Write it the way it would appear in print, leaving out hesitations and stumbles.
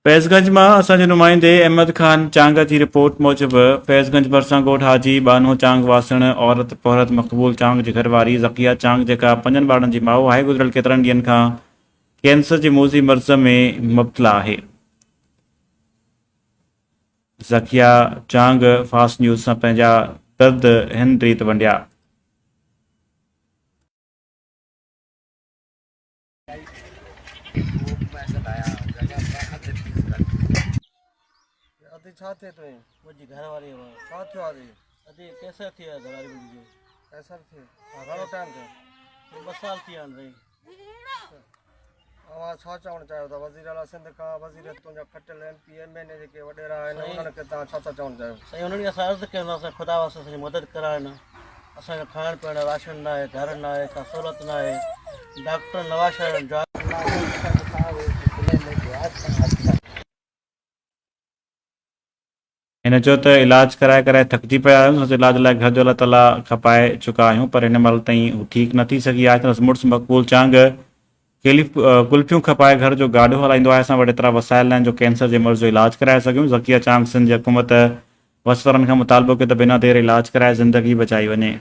फैज़गंज में असांजे नुमाइंदे अहमद खान चांग की रिपोर्ट मूजिब फैज़गंज भरसां ॻोठ हाजी बानो चांग वासण औरत पौरत मक़बूल चांग जी घरवारी ज़किया चांग जेका 5 ॿारनि जी माउ आहे गुज़िरियल केतिरनि ॾींहंनि खां कैंसर जे मोज़ी मर्ज़ में मुब्तला आहे। ज़किया चांग फास्ट न्यूज़ सां पंहिंजा दर्द हिन रीत वंडिया। अभी छा थिए तो मुंहिंजी घरवारी हुआ छा थियो आहे अॼु कैंसर थी आहे घरवारी मुंहिंजी कैंसर थियो घणो टाइम थियो 2 साल थी विया आहिनि भई। अवां छा चवणु चाहियो था वज़ीर आला सिंध खां वज़ीर तुंहिंजा खटियल MP MNA जेके वॾेरा आहिनि उन्हनि खे तव्हां छा था चवणु चाहियो? साईं उन्हनि खे असां अर्ज़ु कयूं असां ख़ुदा वास्ते असांजी मदद कराइनि। असांजो खाइण पीअण राशन न आहे, घर न आहे, का सहूलियत न आहे, डॉक्टर नवां शहर हिन चयो त इलाज कराए कराए थकिजी पिया आहियूं, असां इलाज लाइ घर जो अलाह ताला खपाए चुका आहियूं, पर हिन महिल ताईं हू ठीकु न थी सघी आहे। त मुड़ुसु मक़बूल चांग कुल्फियूं खपाए घर जो गाॾो हलाईंदो आहे। असां वटि एतिरा वसाइल आहिनि जो कैंसर जे मर्ज़ जो इलाज कराए सघूं। ज़किया चांग सिंध जी हुकूमत वसवरनि खां मुतालबो कयो त बिना देरि इलाज कराए ज़िंदगी बचाई वञे।